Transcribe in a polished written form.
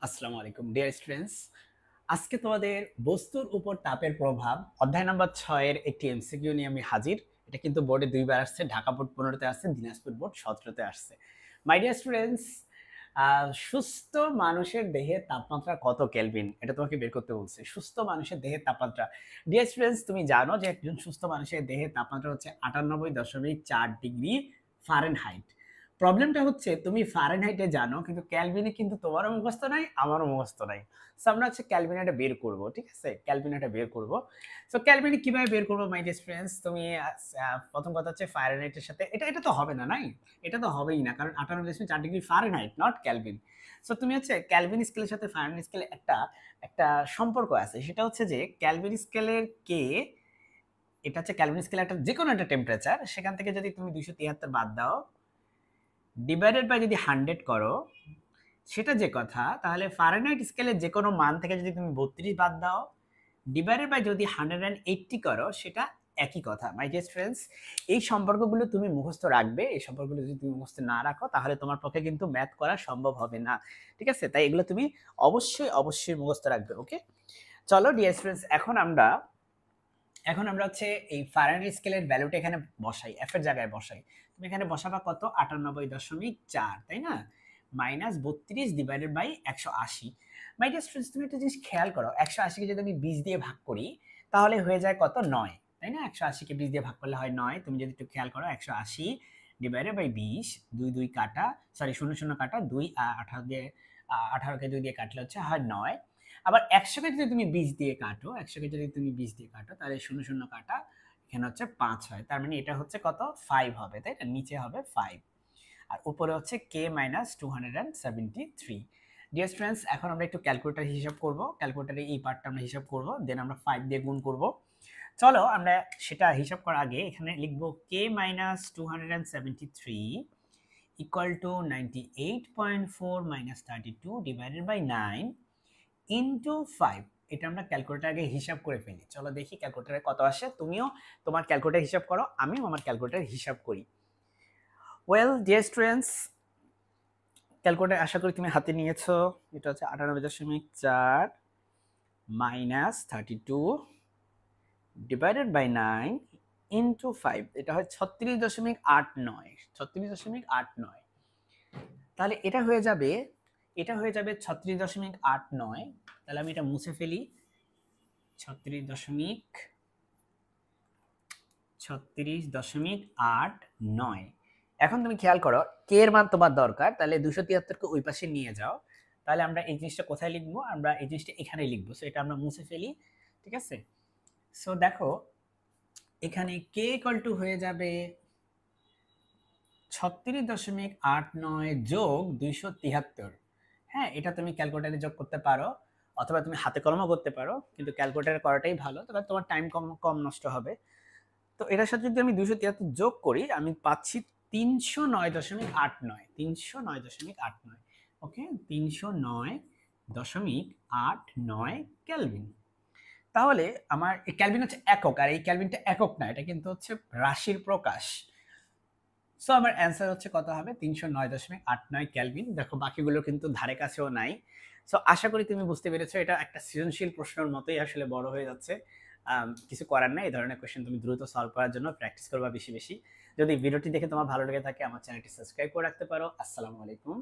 আসসালামু আলাইকুম dear students. আজকে তোমাদের বস্তুর উপর তাপের প্রভাব অধ্যায় নাম্বার 6 এর একটি এমসিকিউ নিয়ে আমি হাজির। এটা কিন্তু বোর্ডে দুইবার আসছে, ঢাকা বোর্ড 15তে আসছে, দিনাজপুর বোর্ড 17তে আসছে। মাই ডিয়ার স্টুডেন্টস, সুস্থ মানুষের দেহের তাপমাত্রা কত কেলভিন এটা তোমাকে বের করতে বলছে। সুস্থ মানুষের দেহের তাপমাত্রা, ডিয়ার স্টুডেন্টস, তুমি জানো যে একজন সুস্থ মানুষের দেহের তাপমাত্রা হচ্ছে 98.4 ডিগ্রি ফারেনহাইট। প্রবলেমটা হচ্ছে তুমি ফারেনহাইটে জানো, কিন্তু ক্যালভিনে কিন্তু তোমারও মুখস্থ নাই, আমারও মুখস্থ নাই। সো আমরা হচ্ছে ক্যালভিনটা বের করব, ঠিক আছে? ক্যালভিনটা বের করব। সো ক্যালভিন কিভাবে বের করবো মাই ডিয়ার ফ্রেন্ডস? তুমি প্রথম কথা হচ্ছে ফারেনহাইটের সাথে এটা তো হবে না, নাই? এটা তো হবেই না, কারণ 98.4 degree Fahrenheit, not Kelvin. So তুমি হচ্ছে ক্যালভিন স্কেলের সাথে ফারেনহাইট স্কেলে একটা একটা সম্পর্ক আছে, সেটা হচ্ছে যে ক্যালভিন স্কেলের কে, এটা হচ্ছে ক্যালভিন স্কেলের একটা যে কোনো একটা টেম্পারেচার, সেখান থেকে যদি তুমি 273 বাদ দাও, ডিভাইডেড বাই যদি 100 করো, সেটা যে কথা, তাহলে ফারেনহাইট স্কেলের যে কোনো মান থেকে যদি তুমি 32 বাদ দাও, ডিভাইডেড বাই যদি 180 করো, সেটা একই কথা। মাই ডিয়ার ফ্রেন্ডস, এই সম্পর্কগুলো তুমি মুখস্থ রাখবে। এই সম্পর্কগুলো যদি তুমি মুখস্থ না রাখো, তাহলে তোমার পক্ষে কিন্তু ম্যাথ করা সম্ভব হবে না, ঠিক আছে? তাই এগুলো তুমি অবশ্যই অবশ্যই মুখস্থ রাখবে। ওকে, চলো ডিয়ার ফ্রেন্ডস, এখন আমরা হচ্ছে এই ফারেনহাইট স্কেলের ভ্যালুটা এখানে বসাই, এফ এর জায়গায় বসাই। তুমি এখানে বসাবা কত? 98.4, তাই না? Minus 32 divided by 180। My dear students, তুমি একটা জিনিস খেয়াল করো, 180কে যদি আমি 20 দিয়ে ভাগ করি, তাহলে হয়ে যায় কত? 9, তাই না? 180কে 20 দিয়ে ভাগ করলে হয় 9। তুমি যদি একটু খেয়াল করো, 180 ডিভাইডেড বাই 20, 2 2 কাটা, সরি 0 0 কাটা, 2 18 দিয়ে 18কে 2 দিয়ে কাটলে হচ্ছে হয় 9। আবার 100কে যদি তুমি 20 দিয়ে কাটো, 100কে যদি তুমি 20 দিয়ে কাটো, তাহলে 0 0 কাটা, এখানে হচ্ছে 5 হয়। তার মানে এটা হচ্ছে কত? 5 হবে, তাই না? নিচে হবে 5, আর উপরে হচ্ছে k মাইনাস 273। ডিয়ার স্টুডেন্টস, এখন আমরা একটু ক্যালকুলেটর হিসাব করব। ক্যালকুলেটরে এই পার্টটা আমরা হিসাব করব, দেন আমরা 5 দিয়ে গুণ করব। চলো আমরা সেটা হিসাব করার আগে এখানে লিখব k minus 273 equal to 98.4 minus 32 divided by 9 into 5। এটা আমরা ক্যালকুলেটর আগে হিসাব করে ফেলি। চলো দেখি ক্যালকুলেটরে কত আসে। তুমিও তোমার ক্যালকুলেটর হিসাব করো, আমিও আমার ক্যালকুলেটর হিসাব করি। ওয়েল ডিয়ার স্টুডেন্টস, ক্যালকুলেটর আশা করি তুমি হাতে নিয়েছো। এটা হচ্ছে 98.4 মাইনাস 32 ডিভাইডেড বাই 9 ইন্টু 5, এটা হয় 36.89। 36.89, তাহলে এটা হয়ে যাবে 36.89। তাহলে আমি এটা মুছে ফেলি। 36.89। এখন তুমি খেয়াল করো, কে এর মান তোমার দরকার, তাহলে 273কে ওই পাশে নিয়ে যাও। তাহলে আমরা এই জিনিসটা কোথায় লিখবো? আমরা এই জিনিসটা এখানেই লিখবো। সো এটা আমরা মুছে ফেলি, ঠিক আছে? সো দেখো, এখানে কে ইকুয়াল টু হয়ে যাবে 36.89 যোগ 273। হ্যাঁ, এটা তুমি ক্যালকুলেটরে যোগ করতে পারো, অথবা তুমি হাতে কলমও করতে পারো, কিন্তু ক্যালকুলেটরে করাটাই ভালো, তবে তোমার টাইম কম কম নষ্ট হবে। তো এটার সাথে যদি আমি 273 যোগ করি, আমি পাচ্ছি 309.89। 309.89, ওকে, 309.89 ক্যালভিন। তাহলে আমার এই ক্যালভিন হচ্ছে একক, আর এই ক্যালভিনটা একক না, এটা কিন্তু হচ্ছে রাশির প্রকাশ। সো আমার অ্যান্সার হচ্ছে কত হবে? 309.89 ক্যালভিন। দেখো বাকিগুলো কিন্তু ধারে কাছেও নাই। সো আশা করি তুমি বুঝতে পেরেছো, এটা একটা সৃজনশীল প্রশ্নের মতোই আসলে বড় হয়ে যাচ্ছে। কিছু করার নাই, এই ধরনের কোয়েশ্চেন তুমি দ্রুত সলভ করার জন্য প্র্যাকটিস করবা বেশি বেশি। যদি ভিডিওটি দেখে তোমার ভালো লেগে থাকে, আমার চ্যানেলটি সাবস্ক্রাইব করে রাখতে পারো। আসসালামু আলাইকুম।